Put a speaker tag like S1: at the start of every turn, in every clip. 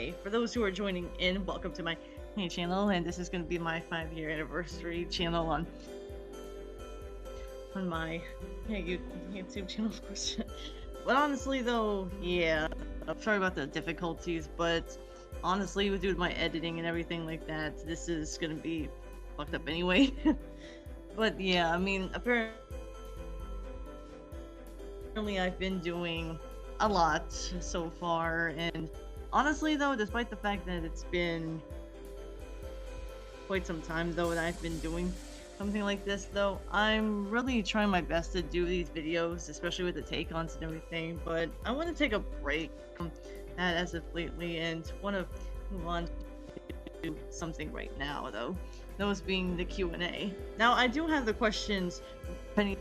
S1: anyway, for those who are joining in, welcome to my channel, and this is going to be my 5-year anniversary channel on my YouTube channel, of course. But honestly, though, yeah, I'm sorry about the difficulties, but honestly, due to my editing and everything like that, this is going to be fucked up anyway. But yeah, I mean, apparently I've been doing a lot so far, and honestly though, despite the fact that it's been quite some time though that I've been doing something like this though, I'm really trying my best to do these videos, especially with the take-ons and everything, but I want to take a break from that as of lately and want to move on to do something right now though, those being the Q&A. Now I do have the questions pending,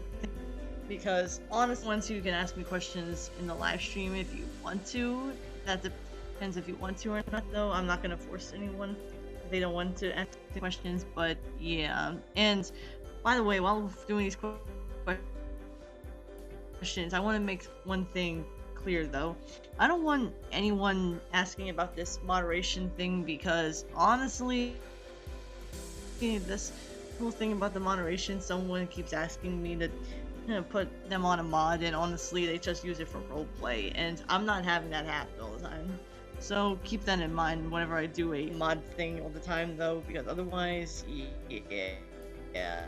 S1: because honestly, once you can ask me questions in the live stream if you want to. That depends if you want to or not, though. I'm not going to force anyone if they don't want to ask the questions, but yeah. And by the way, while doing these questions, I want to make one thing clear, though. I don't want anyone asking about this moderation thing, because honestly, this whole thing about the moderation, someone keeps asking me to put them on a mod, and honestly they just use it for roleplay, and I'm not having that happen all the time. So keep that in mind whenever I do a mod thing all the time though, because otherwise, yeah,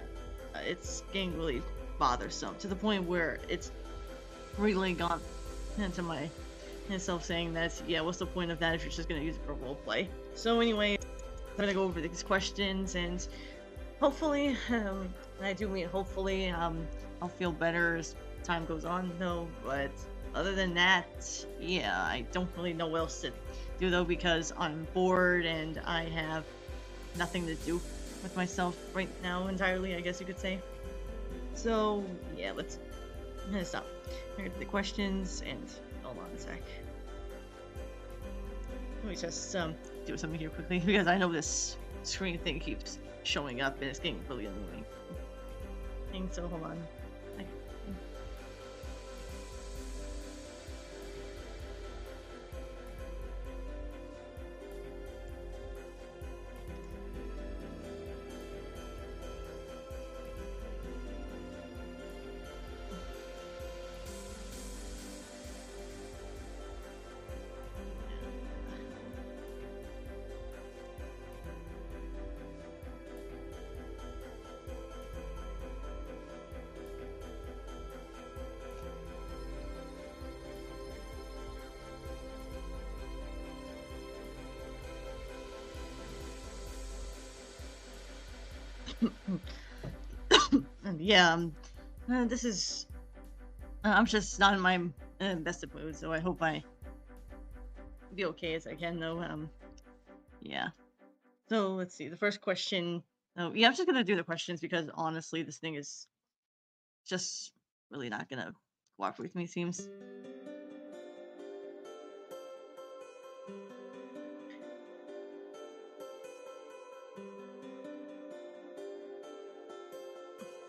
S1: it's getting really bothersome to the point where it's really gone into my self saying that, yeah, what's the point of that if you're just gonna use it for roleplay? So anyway, I'm gonna go over these questions, and hopefully, I do mean hopefully, I'll feel better as time goes on though, but other than that, yeah, I don't really know what else to do though, because I'm bored and I have nothing to do with myself right now entirely, I guess you could say. So yeah, I'm gonna stop. Here's the questions, and hold on a sec. Let me just do something here quickly, because I know this screen thing keeps showing up and it's getting really annoying. So hold on. Yeah, this is, I'm just not in my best of mood, so I hope I be okay as I can though. Yeah, so let's see, the first question. Oh yeah, I'm just gonna do the questions, because honestly this thing is just really not gonna cooperate with me, seems.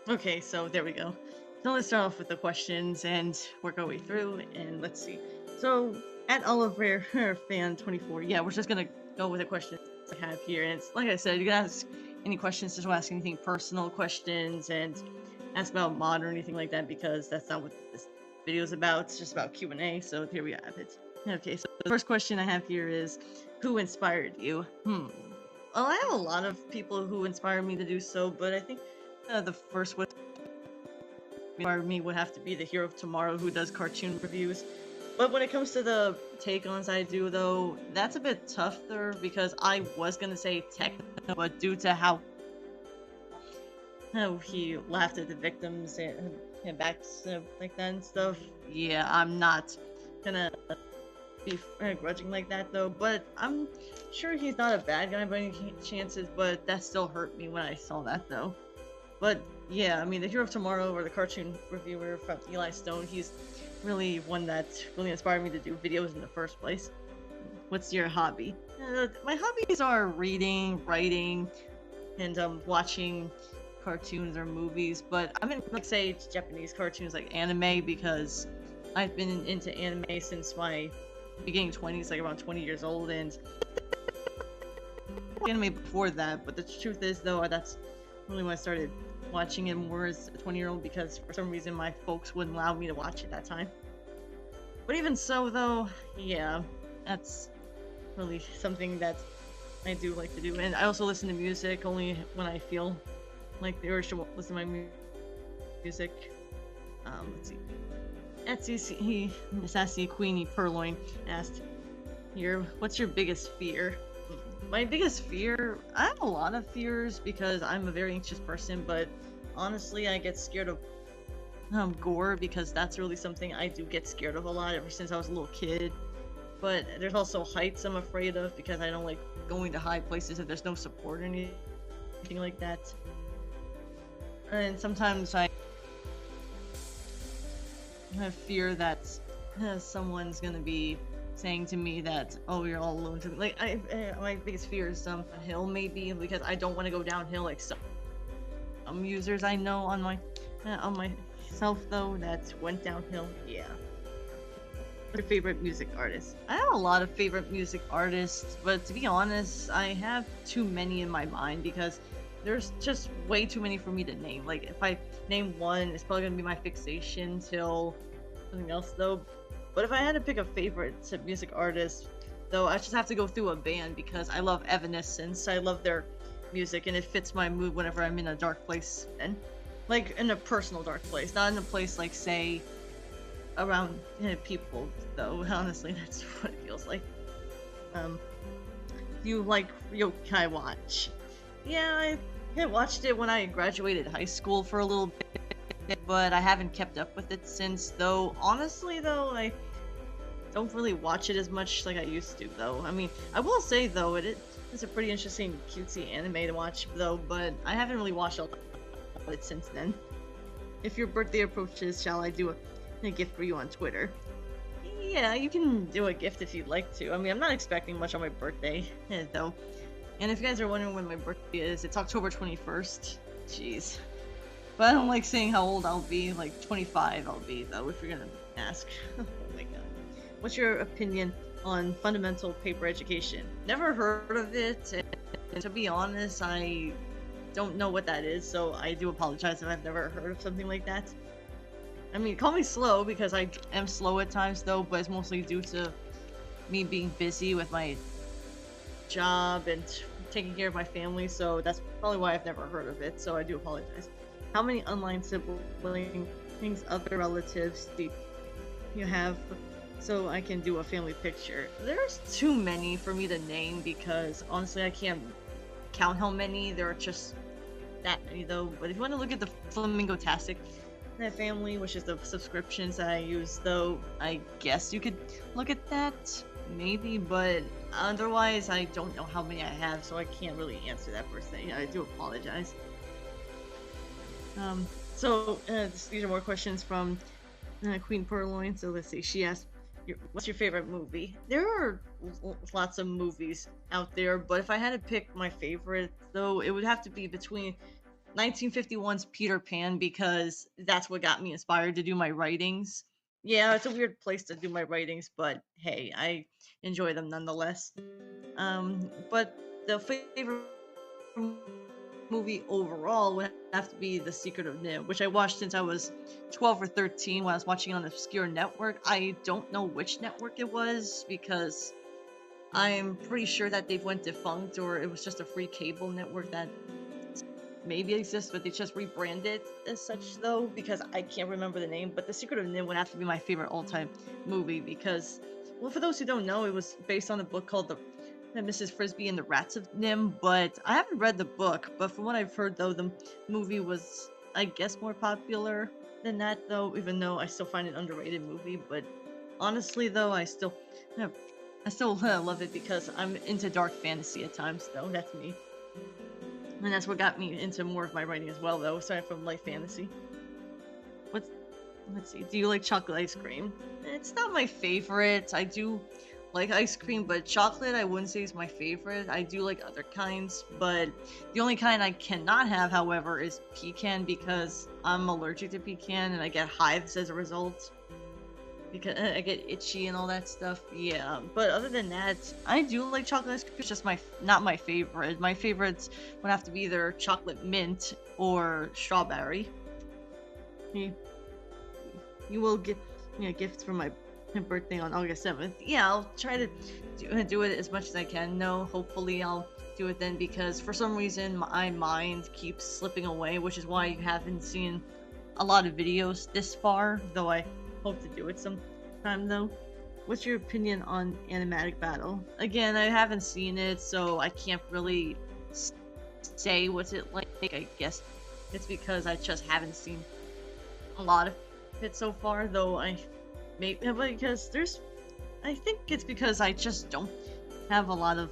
S1: Okay, so there we go. So let's start off with the questions and work our way through, and let's see. So at Oliver fan 24, yeah, we're just gonna go with the questions I have here, and it's like I said, you can ask any questions, just ask anything personal questions, and ask about mod or anything like that, because that's not what this video is about. It's just about Q&A. So here we have it. Okay, so the first question I have here is, who inspired you? Well, I have a lot of people who inspire me to do so, but I think the first one inspired me would have to be the Hero of Tomorrow, who does cartoon reviews. But when it comes to the take-ons I do though, that's a bit tougher, because I was gonna say Techno, but due to how he laughed at the victims and backs like that and stuff, yeah, I'm not gonna be grudging like that though. But I'm sure he's not a bad guy by any chances, but that still hurt me when I saw that though. But yeah, I mean, the Hero of Tomorrow, or the cartoon reviewer from Eli Stone, he's really one that really inspired me to do videos in the first place. What's your hobby? My hobbies are reading, writing, and watching cartoons or movies, but I'm in, like, say, Japanese cartoons like anime, because I've been into anime since my beginning 20s, like around 20 years old, and anime before that. But the truth is, though, that's really when I started watching it more as a 20-year-old, because for some reason my folks wouldn't allow me to watch it that time. But even so, though, yeah, that's really something that I do like to do. And I also listen to music only when I feel like the urge to listen to my music. Let's see. Sassy Queenie Purloin asked here, what's your biggest fear? My biggest fear, I have a lot of fears because I'm a very anxious person, but honestly, I get scared of gore, because that's really something I do get scared of a lot ever since I was a little kid. But there's also heights I'm afraid of, because I don't like going to high places if there's no support or anything like that. And sometimes I have fear that someone's gonna be saying to me that, oh, you're all alone. Like, my biggest fear is hill, maybe, because I don't want to go downhill like some users I know on myself, though, that went downhill. Yeah. Your favorite music artist? I have a lot of favorite music artists, but to be honest, I have too many in my mind, because there's just way too many for me to name. Like, if I name one, it's probably gonna be my fixation till something else, though. But if I had to pick a favorite music artist, though, I just have to go through a band, because I love Evanescence. I love their music, and it fits my mood whenever I'm in a dark place, and like in a personal dark place, not in a place like, say, around people, though. Honestly, that's what it feels like. You like Yokai Watch? Yeah, I watched it when I graduated high school for a little bit, but I haven't kept up with it since, though. Honestly, though, I don't really watch it as much like I used to, though. I mean, I will say, though, it's a pretty interesting, cutesy anime to watch, though, but I haven't really watched a lot of it since then. If your birthday approaches, shall I do a gift for you on Twitter? Yeah, you can do a gift if you'd like to. I mean, I'm not expecting much on my birthday, though. And if you guys are wondering when my birthday is, it's October 21st. Jeez. But I don't like saying how old I'll be. Like, 25 I'll be, though, if you're gonna ask. Oh my god. What's your opinion on fundamental paper education? Never heard of it, and to be honest, I don't know what that is, so I do apologize if I've never heard of something like that. I mean, call me slow, because I am slow at times, though, but it's mostly due to me being busy with my job and taking care of my family, so that's probably why I've never heard of it, so I do apologize. How many online siblings, other relatives do you have, so I can do a family picture? There's too many for me to name, because honestly I can't count how many. There are just that many, though. But if you want to look at the Flamingo-tastic family, which is the subscriptions that I use, though, I guess you could look at that, maybe, but otherwise I don't know how many I have, so I can't really answer that per se. I do apologize. These are more questions from Queen Purloin. So let's see, she asked, what's your favorite movie? There are lots of movies out there, but if I had to pick my favorite, though, it would have to be between 1951's Peter Pan, because that's what got me inspired to do my writings. Yeah, it's a weird place to do my writings, but hey, I enjoy them nonetheless. But the favorite movie overall would have to be The Secret of Nim, which I watched since I was 12 or 13 when I was watching on an obscure network. I don't know which network it was, because I'm pretty sure that they've went defunct, or it was just a free cable network that maybe exists, but they just rebranded as such, though, because I can't remember the name. But The Secret of Nim would have to be my favorite all-time movie, because, well, for those who don't know, it was based on a book called the Mrs. Frisbee and the Rats of Nim, but I haven't read the book. But from what I've heard, though, the movie was, I guess, more popular than that, though, even though I still find it an underrated movie. But honestly, though, I still love it, because I'm into dark fantasy at times, though. That's me. And that's what got me into more of my writing as well, though, aside from light fantasy. Let's see, do you like chocolate ice cream? It's not my favorite. I do like ice cream, but chocolate I wouldn't say is my favorite. I do like other kinds, but the only kind I cannot have, however, is pecan, because I'm allergic to pecan and I get hives as a result. because I get itchy and all that stuff. Yeah, but other than that, I do like chocolate ice cream. It's just not my favorite. My favorites would have to be either chocolate mint or strawberry. You, you will get me a gift for my birthday on August 7th. Yeah, I'll try to do it as much as I can. No, hopefully I'll do it then, because for some reason my mind keeps slipping away, which is why you haven't seen a lot of videos this far, though I hope to do it sometime though. What's your opinion on animatic battle? Again, I haven't seen it, so I can't really say what's it like. I guess it's because I just haven't seen a lot of it so far, though I maybe because I think it's because I just don't have a lot of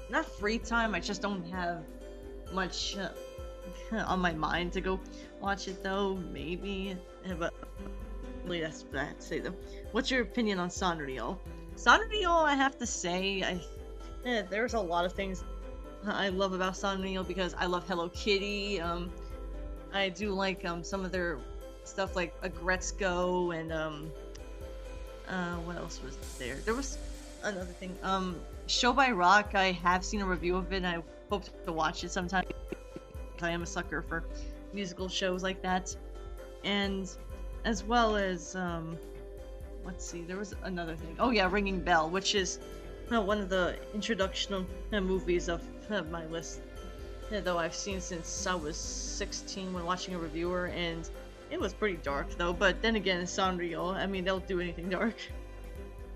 S1: not free time. I just don't have much on my mind to go watch it though. Maybe, but really that's what I have to say though. What's your opinion on Sanrio? Sanrio, I have to say, there's a lot of things I love about Sanrio because I love Hello Kitty. I do like some of their stuff like Agretzko and what else was there? There was another thing. Show by Rock. I have seen a review of it, and I hope to watch it sometime. I am a sucker for musical shows like that, and as well as let's see, there was another thing. Oh yeah, Ringing Bell, which is one of the introduction movies of my list. Though I've seen since I was 16 when watching a reviewer, and it was pretty dark though. But then again, it's Sanrio. I mean, they'll do anything dark.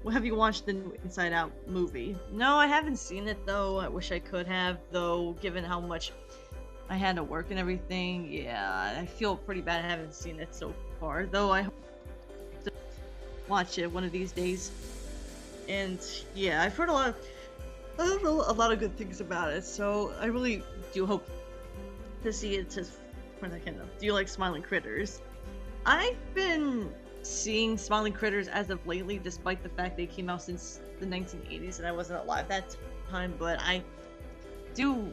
S1: Well, have you watched the new Inside Out movie? No, I haven't seen it though. I wish I could have, though, given how much I had to work and everything. Yeah, I feel pretty bad I haven't seen it so far, though I hope to watch it one of these days. And yeah, I've heard a lot of good things about it, so I really do hope to see it just when I can. Do you like Smiling Critters? I've been seeing Smiling Critters as of lately, despite the fact they came out since the 1980s and I wasn't alive that time, but I do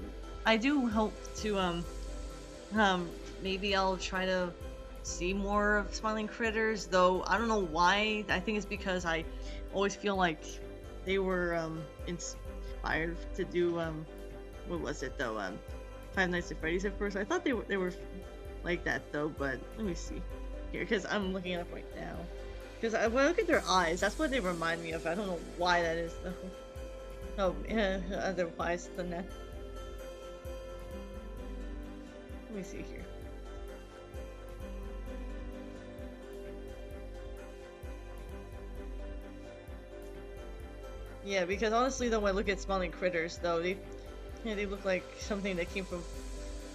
S1: hope to maybe I'll try to see more of Smiling Critters, though I don't know why. I think it's because I always feel like they were inspired to do what was it though, Five Nights at Freddy's at first. I thought they were like that though, but let me see here, because I'm looking it up right now. Because when I look at their eyes, that's what they remind me of. I don't know why that is though. Oh, yeah, otherwise than that. Let me see here. Yeah, because honestly though, when I look at Smiling Critters though, they look like something that came from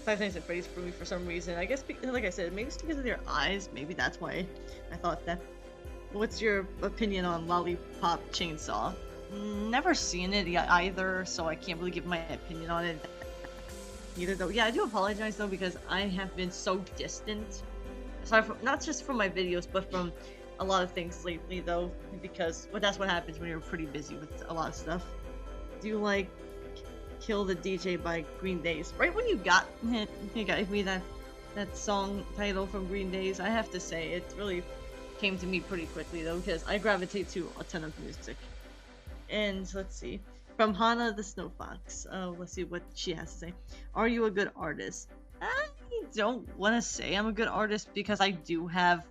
S1: Five Nights at Freddy's for me for some reason. I guess, like I said, maybe it's because of their eyes. Maybe that's why I thought that. What's your opinion on Lollipop Chainsaw? Never seen it either, so I can't really give my opinion on it either though. Yeah, I do apologize though, because I have been so distant. Aside from, not just from my videos, but from a lot of things lately though, because that's what happens when you're pretty busy with a lot of stuff. Do you like Kill the DJ by Green Days? Right when you got me that song title from Green Days, I have to say it really came to me pretty quickly though, because I gravitate to a ton of music. And let's see, from Hana the Snow Fox, let's see what she has to say. Are you a good artist? I don't want to say I'm a good artist, because I do have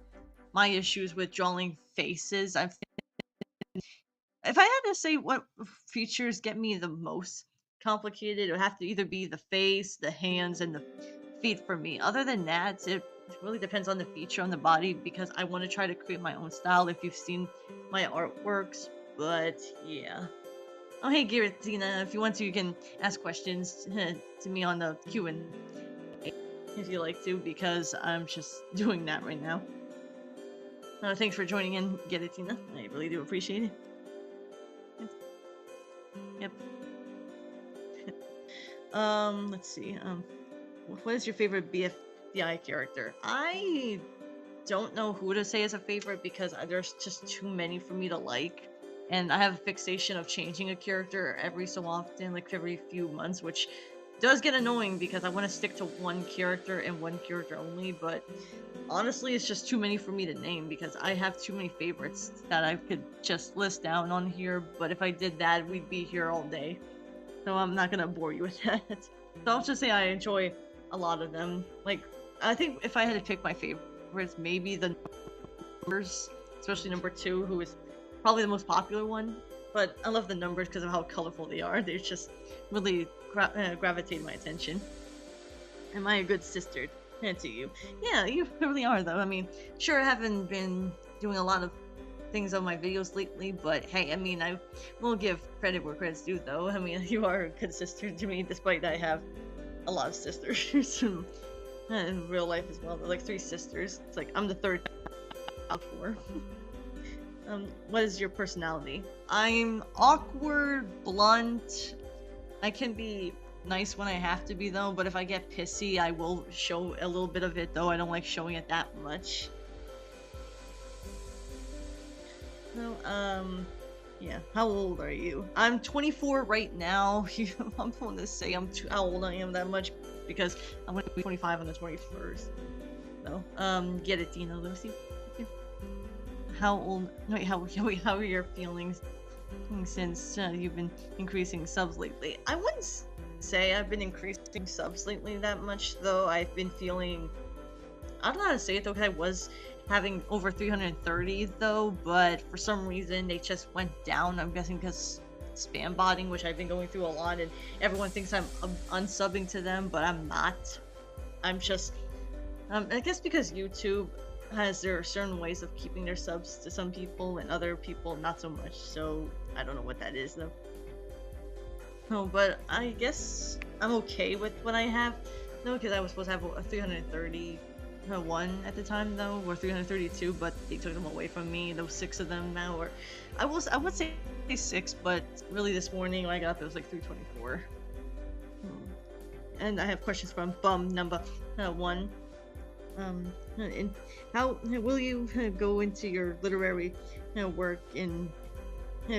S1: my issues with drawing faces. If I had to say what features get me the most complicated, it would have to either be the face, the hands, and the feet for me. Other than that, it really depends on the feature on the body, because I want to try to create my own style if you've seen my artworks. But yeah. Oh hey Giratina, if you want to, you can ask questions to me on the Q&A if you like to, because I'm just doing that right now. Thanks for joining in, Giratina. I really do appreciate it. Yep. Let's see. What is your favorite BFDI character? I don't know who to say is a favorite, because there's just too many for me to like, and I have a fixation of changing a character every so often, like every few months, which does get annoying because I want to stick to one character and one character only, but honestly, it's just too many for me to name because I have too many favorites that I could just list down on here. But if I did that, we'd be here all day. So I'm not gonna bore you with that. So I'll just say I enjoy a lot of them. Like, I think if I had to pick my favorites, maybe the numbers, especially number 2, who is probably the most popular one. But I love the numbers because of how colorful they are. They just really gravitate my attention. Am I a good sister to you? Yeah, you really are, though. I mean, sure, I haven't been doing a lot of things on my videos lately, but hey, I mean, I will give credit where credit's due, though. I mean, you are a good sister to me, despite I have a lot of sisters in real life as well. They're like 3 sisters. It's like I'm the third out of 4. What is your personality? I'm awkward, blunt. I can be nice when I have to be, though, but if I get pissy, I will show a little bit of it, though. I don't like showing it that much. So, yeah. How old are you? I'm 24 right now. I'm going to say how old I am that much because I'm going to be 25 on the 21st. So, get it, Dina Lucy. How old? Wait, how are your feelings since you've been increasing subs lately? I wouldn't say I've been increasing subs lately that much, though. I've been feeling, I don't know how to say it though, because I was having over 330 though, but for some reason they just went down. I'm guessing because spam botting, which I've been going through a lot, and everyone thinks I'm unsubbing to them, but I'm not. I'm just, I guess because YouTube has their certain ways of keeping their subs to some people and other people not so much, so I don't know what that is though. No, but I guess I'm okay with what I have. No, because I was supposed to have a 331 at the time though, or 332, but they took them away from me. Those 6 of them now, or I would say 6, but really this morning when I got up it was like 324. And I have questions from bum number 1. And how will you go into your literary work in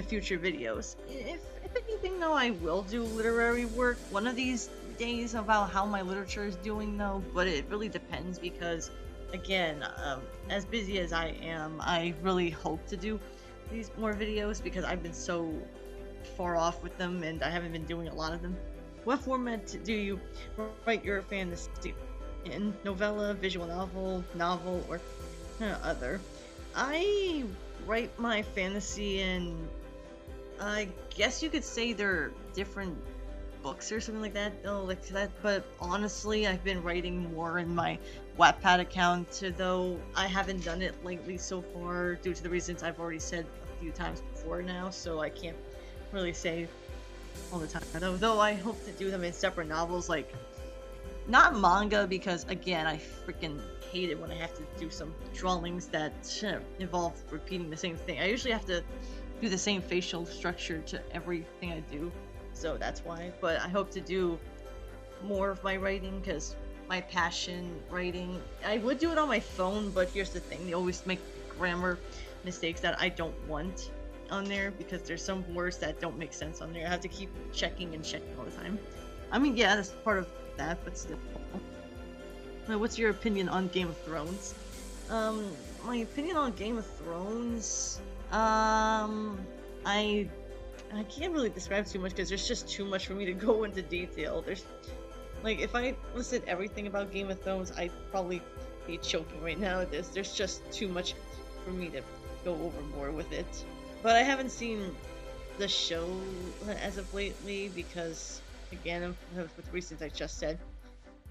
S1: future videos? If anything, though, I will do literary work one of these days about how my literature is doing, though, but it really depends because, again, as busy as I am, I really hope to do these more videos because I've been so far off with them and I haven't been doing a lot of them. What format do you write your fantasy in? Novella, visual novel, or other? I write my fantasy in, I guess you could say they're different books or something like that, though, like that. But honestly, I've been writing more in my Wattpad account, though I haven't done it lately so far due to the reasons I've already said a few times before now, so I can't really say all the time. Though I hope to do them in separate novels, like not manga, because again, I freaking hate it when I have to do some drawings that involve repeating the same thing. I usually have to do the same facial structure to everything I do, so that's why. But I hope to do more of my writing because my passion writing. I would do it on my phone, but here's the thing: they always make grammar mistakes that I don't want on there because there's some words that don't make sense on there. I have to keep checking and checking all the time. I mean, yeah, that's part of that, but still. What's your opinion on Game of Thrones? My opinion on Game of Thrones, I can't really describe too much because there's just too much for me to go into detail. There's, like, if I listed everything about Game of Thrones, I'd probably be choking right now at this. There's just too much for me to go overboard with it. But I haven't seen the show as of lately because, again, with the reasons I just said.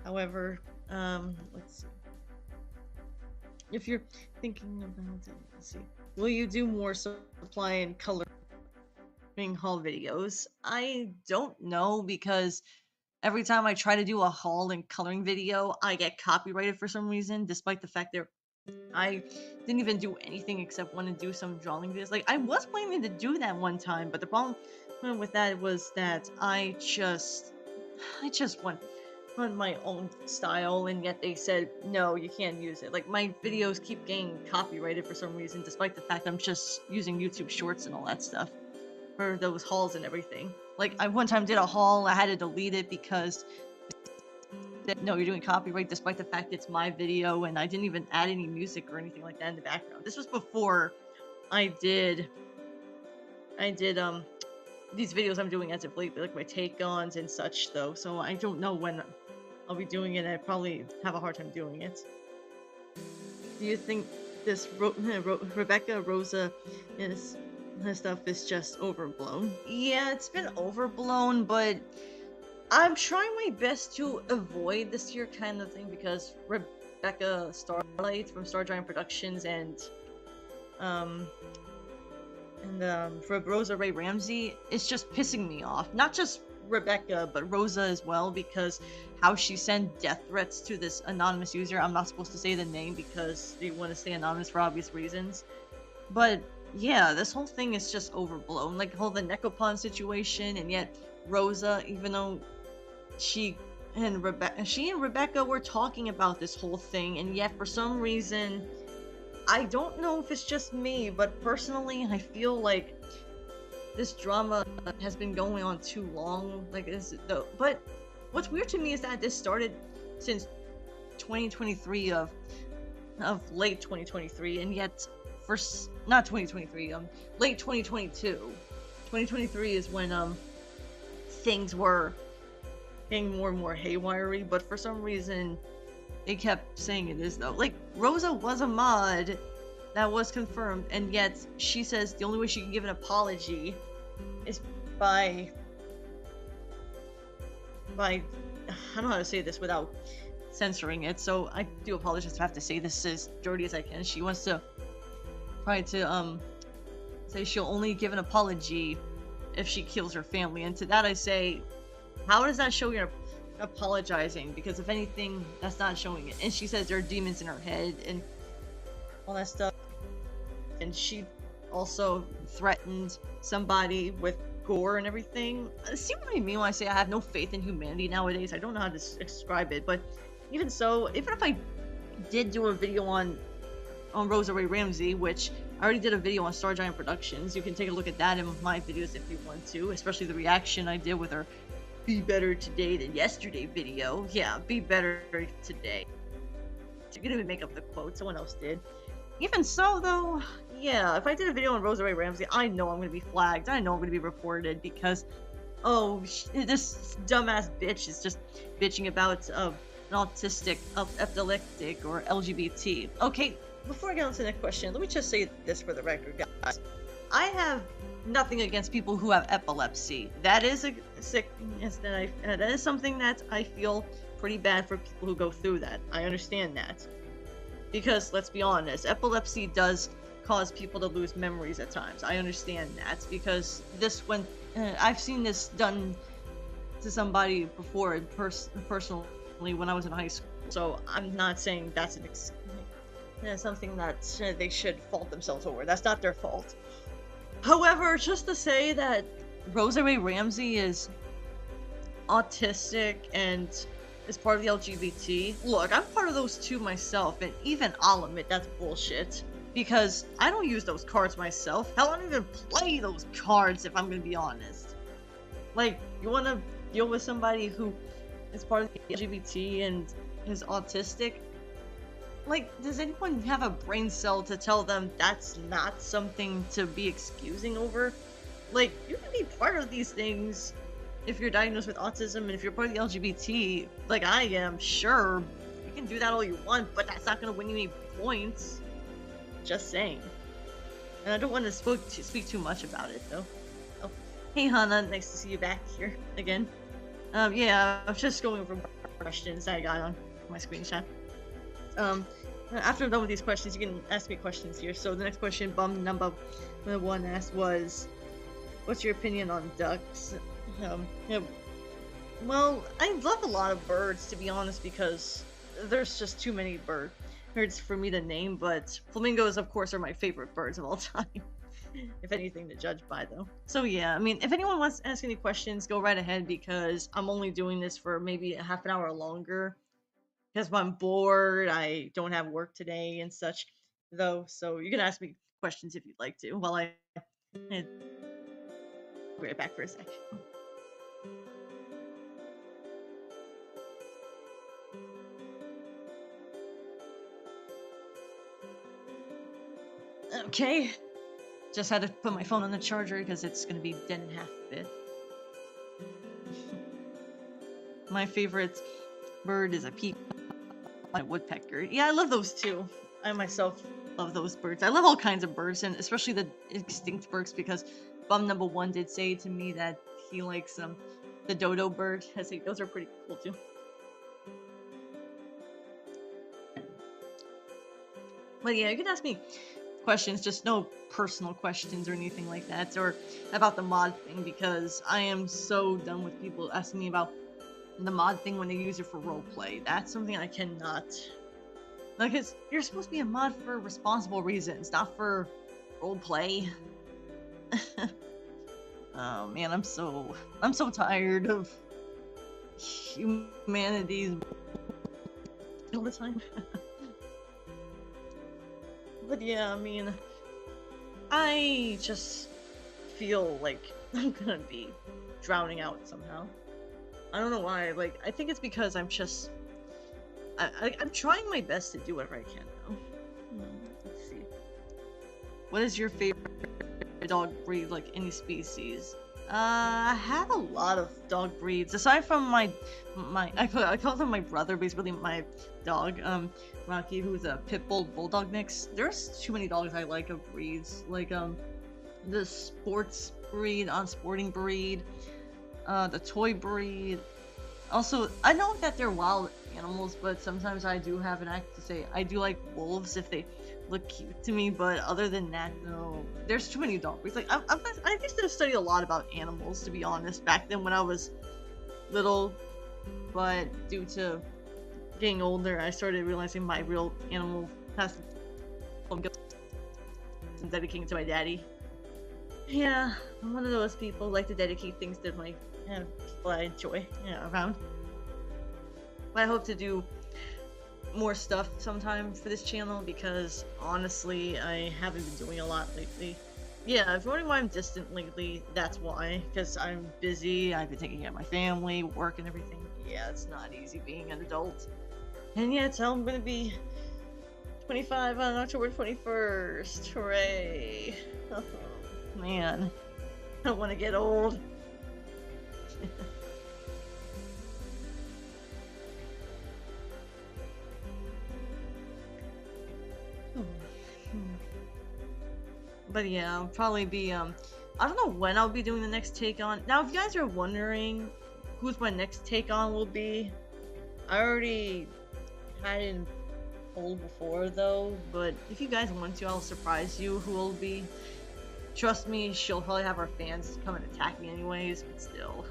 S1: However, let's see. If you're thinking about it, let's see. Will you do more supply and coloring haul videos? I don't know because every time I try to do a haul and coloring video, I get copyrighted for some reason, despite the fact that I didn't even do anything except want to do some drawing videos. Like, I was planning to do that one time, but the problem with that was that I just want my own style, and yet they said no, you can't use it. Like, my videos keep getting copyrighted for some reason, despite the fact I'm just using YouTube Shorts and all that stuff. for those hauls and everything. Like I one time did a haul, I had to delete it because no, you're doing copyright despite the fact it's my video and I didn't even add any music or anything like that in the background. This was before I did these videos I'm doing as of late, like my take ons and such though. So I don't know when I'll be doing it. I probably have a hard time doing it. Do you think this Rebecca Rosa is this stuff is just overblown? Yeah, it's been overblown, but I'm trying my best to avoid this year kind of thing because Rebecca Starlight from Star Giant Productions um for Rosa Ray Ramsey, it's just pissing me off. Not just Rebecca, but Rosa as well, because how she sent death threats to this anonymous user. I'm not supposed to say the name because they want to stay anonymous for obvious reasons. But yeah, this whole thing is just overblown. Like the Necopon situation, and yet Rosa, even though she and Rebecca were talking about this whole thing, and yet for some reason I don't know if it's just me, but personally, I feel like this drama has been going on too long. Like this, though. But what's weird to me is that this started since 2023 of late 2023, and yet not 2023, late 2022. 2023 is when things were getting more and more haywiry, but for some reason they kept saying it is though. Like Rosa was a mod that was confirmed, and yet she says the only way she can give an apology is by I don't know how to say this without censoring it, so I do apologize to have to say this as dirty as I can. She wants to try to say she'll only give an apology if she kills her family, and to that I say, how does that show you're apologizing? Because if anything, that's not showing it. And she says there are demons in her head and all that stuff. And she also threatened somebody with gore and everything. See what I mean when I say I have no faith in humanity nowadays? I don't know how to describe it, but even so, even if I did do a video on Rosa Ray Ramsey, which I already did a video on Star Giant Productions, you can take a look at that in my videos if you want to, especially the reaction I did with her be better today than yesterday video. Yeah, be better today. I didn't even make up the quote, someone else did. Even so though, yeah, if I did a video on Rosa Ray Ramsey, I know I'm going to be flagged. I know I'm going to be reported because, oh, this dumbass bitch is just bitching about an autistic, epileptic, or LGBT. Okay, before I get on to the next question, let me just say this for the record, guys. I have nothing against people who have epilepsy. That is a sickness that is something that I feel pretty bad for people who go through that. I understand that. Because, let's be honest, epilepsy does cause people to lose memories at times. I understand that, because I've seen this done to somebody before personally when I was in high school. So I'm not saying that's something that they should fault themselves over. That's not their fault. However, just to say that Rosa Ray Ramsey is autistic and is part of the LGBT. Look, I'm part of those too myself, and even I'll admit that's bullshit. Because I don't use those cards myself. Hell, I don't even play those cards if I'm gonna be honest. Like, you wanna deal with somebody who is part of the LGBT and is autistic? Like, does anyone have a brain cell to tell them that's not something to be excusing over? Like, you can be part of these things if you're diagnosed with autism, and if you're part of the LGBT, like I am, sure, you can do that all you want, but that's not going to win you any points. Just saying. And I don't want to speak too much about it, though. Oh, hey Hana, nice to see you back here again. Yeah, I was just going over questions I got on my screenshot. After I'm done with these questions, you can ask me questions here. So the next question, bum number one asked was, what's your opinion on ducks? Yeah, well, I love a lot of birds, to be honest, because there's just too many birds for me to name, but flamingos, of course, are my favorite birds of all time. If anything to judge by, though. So yeah, I mean, if anyone wants to ask any questions, go right ahead, because I'm only doing this for maybe a half an hour longer. Because I'm bored, I don't have work today and such, though, so you can ask me questions if you'd like to, while I Be right back for a sec. Okay. Just had to put my phone on the charger because it's gonna be dead in half a bit. My favorite bird is a peacock, a woodpecker. Yeah, I love those too. I myself love those birds. I love all kinds of birds, and especially the extinct birds, because bum number one did say to me that he likes the dodo bird. I say those are pretty cool too. But yeah, you can ask me questions, just no personal questions or anything like that, or about the mod thing, because I am so done with people asking me about the mod thing when they use it for roleplay. That's something I cannot. Like, you're supposed to be a mod for responsible reasons, not for roleplay. Oh man, I'm so tired of humanity's all the time. But yeah, I mean, I just feel like I'm gonna be drowning out somehow. I don't know why. Like, I think it's because I'm just I'm trying my best to do whatever I can now. Let's see. What is your favorite dog breed, like any species? I have a lot of dog breeds. Aside from my I call him my brother, but he's really my dog, Rocky, who's a pit bull bulldog mix. There's too many dogs I like of breeds. Like, the sports breed, unsporting breed, the toy breed. Also, I know that they're wild animals, but sometimes I do have an act to say I do like wolves if they look cute to me, but other than that, no. There's too many dog breeds. Like, I used to study a lot about animals, to be honest, back then when I was little, but due to getting older, I started realizing my real animal has I'm dedicating it to my daddy. Yeah, I'm one of those people like to dedicate things to my people I enjoy around. But I hope to do more stuff sometime for this channel, because honestly I haven't been doing a lot lately. Yeah, if you're wondering why I'm distant lately, that's why. Because I'm busy, I've been taking care of my family, work and everything. Yeah, it's not easy being an adult. And yeah, so I'm gonna be 25 on October 21st. Hooray. Oh, man. I don't want to get old. But yeah, I'll probably be, I don't know when I'll be doing the next take on. Now, if you guys are wondering who's my next take on will be, I already had it told before though, but if you guys want to, I'll surprise you who will be. Trust me, she'll probably have our fans come and attack me anyways, but still.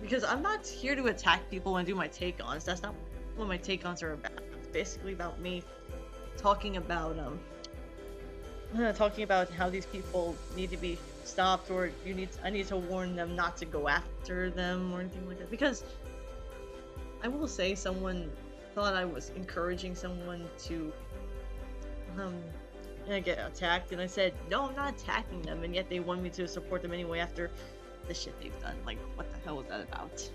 S1: Because I'm not here to attack people and do my take-ons. That's not what my take-ons are about. It's basically about me talking about how these people need to be stopped, or I need to warn them not to go after them or anything like that. Because I will say, someone thought I was encouraging someone to get attacked, and I said no, I'm not attacking them, and yet they want me to support them anyway after the shit they've done. Like, what the hell was that about?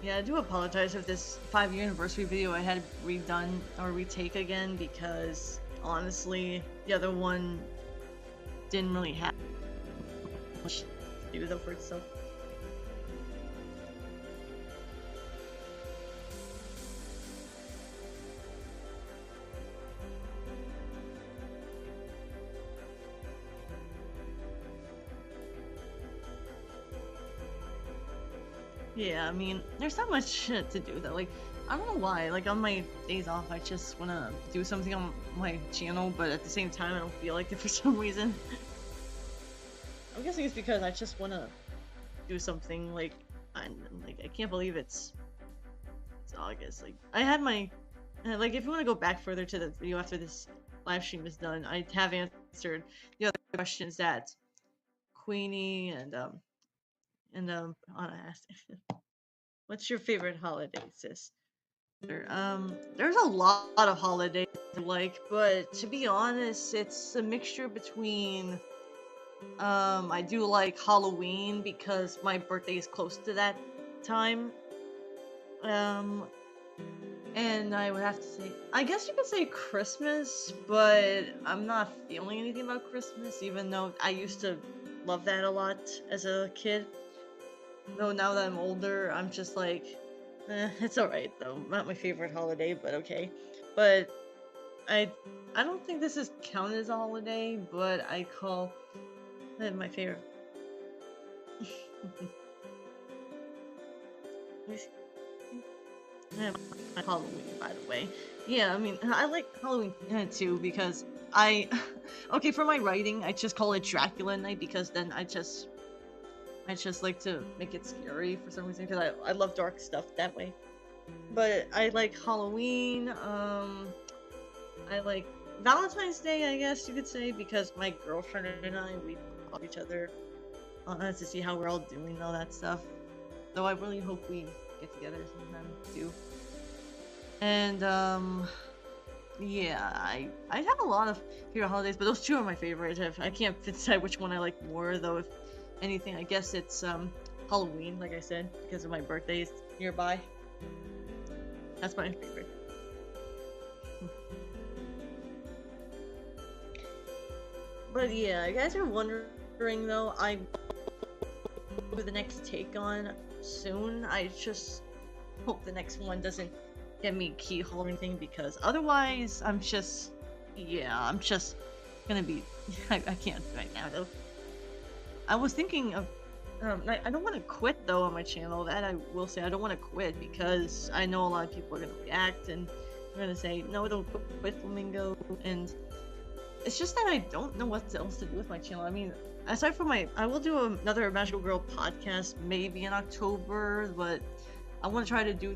S1: Yeah, I do apologize if this 5-year anniversary video I had redone or retake again, because honestly, the other one didn't really have much to do though for itself. Yeah, I mean, there's not much shit to do though. Like, I don't know why. Like, on my days off, I just wanna do something on my channel, but at the same time, I don't feel like it for some reason. I'm guessing it's because I just wanna do something. Like, Like, I can't believe it's August. Like, I had my like, if you want to go back further to the video after this live stream is done, I have answered the other questions that Queenie and Anna asked. What's your favorite holiday, sis? There's a lot of holidays I like, but to be honest, it's a mixture between I do like Halloween because my birthday is close to that time. Um, and I would have to say, I guess you could say Christmas, but I'm not feeling anything about Christmas, even though I used to love that a lot as a kid. Though now that I'm older, I'm just like, it's alright though. Not my favorite holiday, but okay. But I I don't think this is counted as a holiday, but I call it my favorite. Halloween, by the way. Yeah, I mean, I like Halloween too because I, okay, for my writing, I just call it Dracula Night because then I just like to make it scary for some reason because I love dark stuff that way. But I like Halloween. I like Valentine's Day, I guess you could say, because my girlfriend and I we call each other to see how we're all doing and all that stuff. Though I really hope we get together sometime too. And yeah, I have a lot of favorite holidays, but those two are my favorites. I can't decide which one I like more though. If anything, I guess it's Halloween, like I said, because of my birthday is nearby. That's my favorite. But yeah, you guys are wondering though, I do the next take on soon. I just hope the next one doesn't get me keyhole or anything because otherwise I'm just gonna be I can't right now though. I was thinking of I don't want to quit though on my channel. That I will say I don't want to quit because I know a lot of people are gonna react and they're gonna say no, don't quit Flamingo, and it's just that I don't know what else to do with my channel. I mean, aside from I will do another Magical Girl podcast maybe in October, but I want to try to do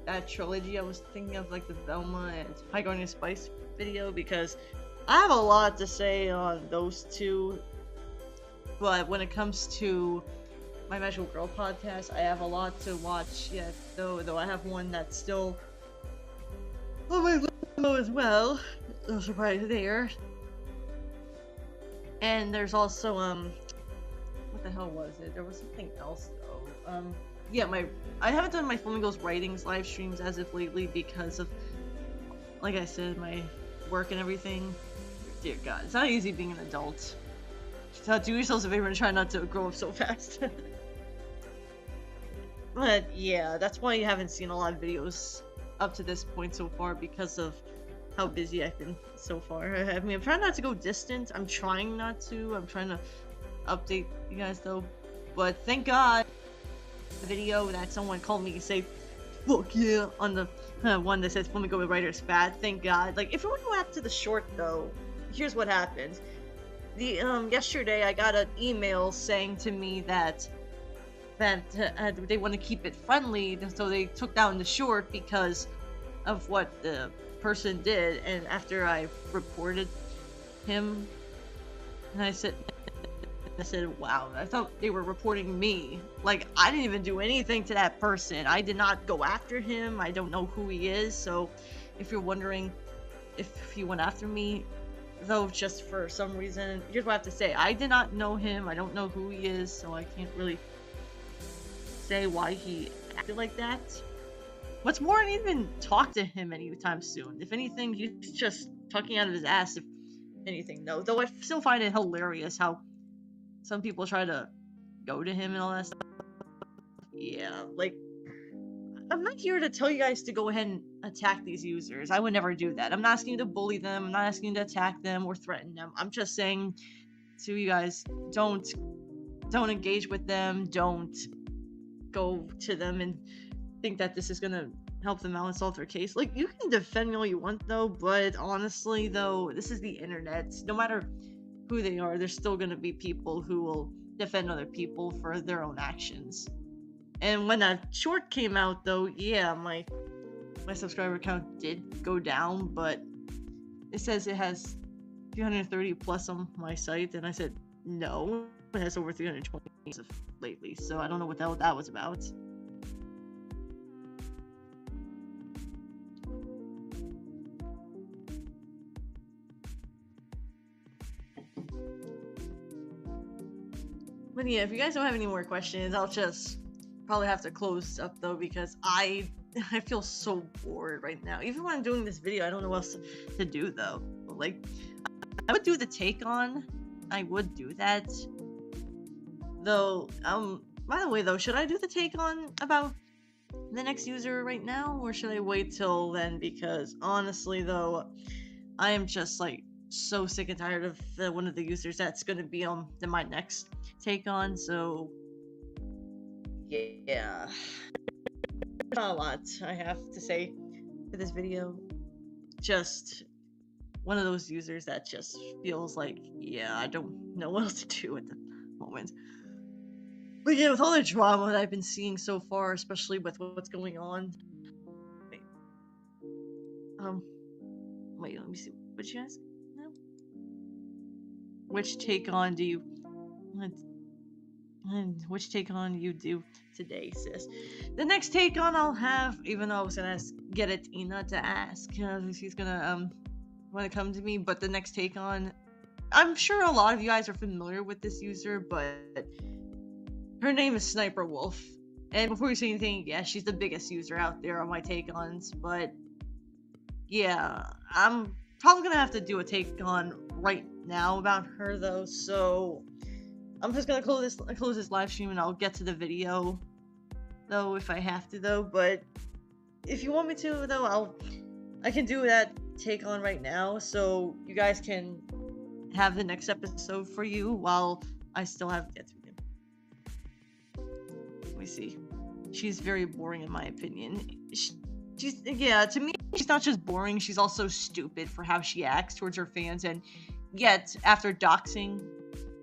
S1: that trilogy I was thinking of, like the Velma and High Guardian Spice video, because I have a lot to say on those two. But when it comes to my Magical Girl podcast, I have a lot to watch yet, though I have one that's still on my list as well. No surprise there. And there's also what the hell was it? There was something else though. Yeah, I haven't done my Flamingo's writings live streams as of lately because of, like I said, my work and everything. Dear God, it's not easy being an adult. So do yourselves a favor and try not to grow up so fast. But yeah, that's why you haven't seen a lot of videos up to this point so far, because of how busy I've been so far. I mean, I'm trying not to go distant. I'm trying not to. I'm trying to update you guys though. But thank God, the video that someone called me and say, "Fuck yeah," on the one that says Flamingo the writer is fat. Thank God. Like, if you want to go after the short though, here's what happened. Yesterday I got an email saying to me that they want to keep it friendly, so they took down the short because of what the person did. And after I reported him, and I said, wow, I thought they were reporting me. Like, I didn't even do anything to that person. I did not go after him. I don't know who he is. So if you're wondering if he went after me, though, just for some reason, here's what I have to say. I did not know him. I don't know who he is, so I can't really say why he acted like that. What's more, I didn't even talk to him anytime soon. If anything, he's just talking out of his ass, if anything, though I still find it hilarious how some people try to go to him and all that stuff. Yeah, like, I'm not here to tell you guys to go ahead and attack these users. I would never do that. I'm not asking you to bully them. I'm not asking you to attack them or threaten them. I'm just saying to you guys, don't engage with them. Don't go to them and think that this is gonna help them out and solve their case. Like, you can defend me all you want though, but honestly though, this is the internet. No matter who they are, there's still gonna be people who will defend other people for their own actions. And when that short came out, though, yeah, my subscriber count did go down, but it says it has 330 plus on my site, and I said no, it has over 320 lately, so I don't know what the hell that was about. But yeah, if you guys don't have any more questions, I'll just probably have to close up though, because I feel so bored right now. Even when I'm doing this video, I don't know what else to do though. Like, I would do the take on. I would do that. Though, by the way though, should I do the take on about the next user right now, or should I wait till then? Because honestly though, I am just like so sick and tired of one of the users that's gonna be on my next take on, so yeah. Not a lot I have to say for this video. Just one of those users that just feels like, yeah, I don't know what else to do at the moment. But yeah, with all the drama that I've been seeing so far, especially with what's going on. Wait. Wait, let me see. What you guys know? Which take on do you which take on you do today, sis? The next take on I'll have, even though I was gonna get it Ina to ask, she's gonna want to come to me, but the next take on, I'm sure a lot of you guys are familiar with this user, but her name is Sniper Wolf. And before you say anything, yeah, she's the biggest user out there on my take-ons, but yeah, I'm probably gonna have to do a take-on right now about her though, so I'm just gonna close this live stream and I'll get to the video though if I have to though. But if you want me to though, I can do that take on right now, so you guys can have the next episode for you while I still have to get to you. Let me see. She's very boring in my opinion. She's, yeah, to me, she's not just boring, she's also stupid for how she acts towards her fans, and yet, after doxing,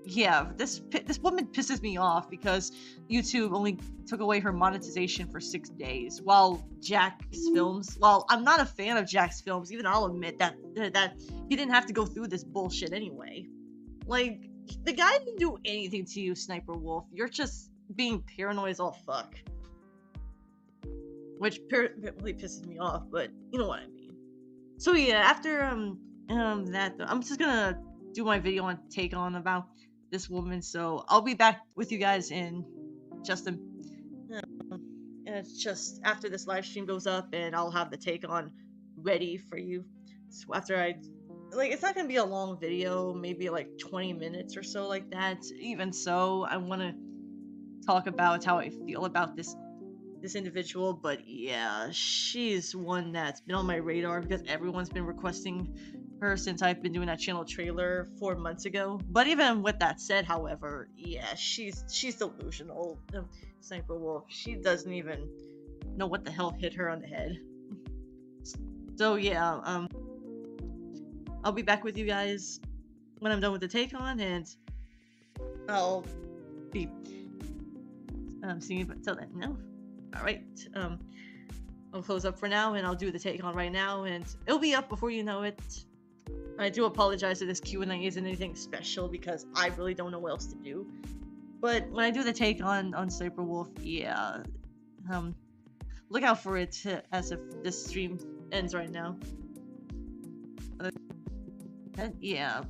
S1: yeah, this woman pisses me off because YouTube only took away her monetization for 6 days, while Jack's films, well, I'm not a fan of Jack's films, even I'll admit that he didn't have to go through this bullshit anyway. Like, the guy didn't do anything to you, Sniper Wolf. You're just being paranoid as all fuck. Which really pisses me off, but you know what I mean. So yeah, after that, I'm just gonna do my video on take on about this woman, so I'll be back with you guys in just a and it's just after this live stream goes up, and I'll have the take on ready for you. So after it's not gonna be a long video, maybe like 20 minutes or so like that. Even so, I want to talk about how I feel about this individual, but yeah, she's one that's been on my radar because everyone's been requesting her since I've been doing that channel trailer 4 months ago. But even with that said, however, yeah, she's delusional. Sniper Wolf, she doesn't even know what the hell hit her on the head. So yeah, I'll be back with you guys when I'm done with the take on, and I'll be seeing you until then. No. Alright, I'll close up for now, and I'll do the take on right now, and it'll be up before you know it. I do apologize if this Q&A isn't anything special, because I really don't know what else to do. But when I do the take on Sniper Wolf, yeah, look out for it as if this stream ends right now. Yeah.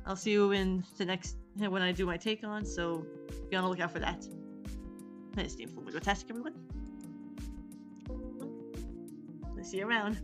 S1: I'll see you in the next, when I do my take on, so be on the lookout for that. Nice, Flamingo, fantastic, everyone. I'll see you around.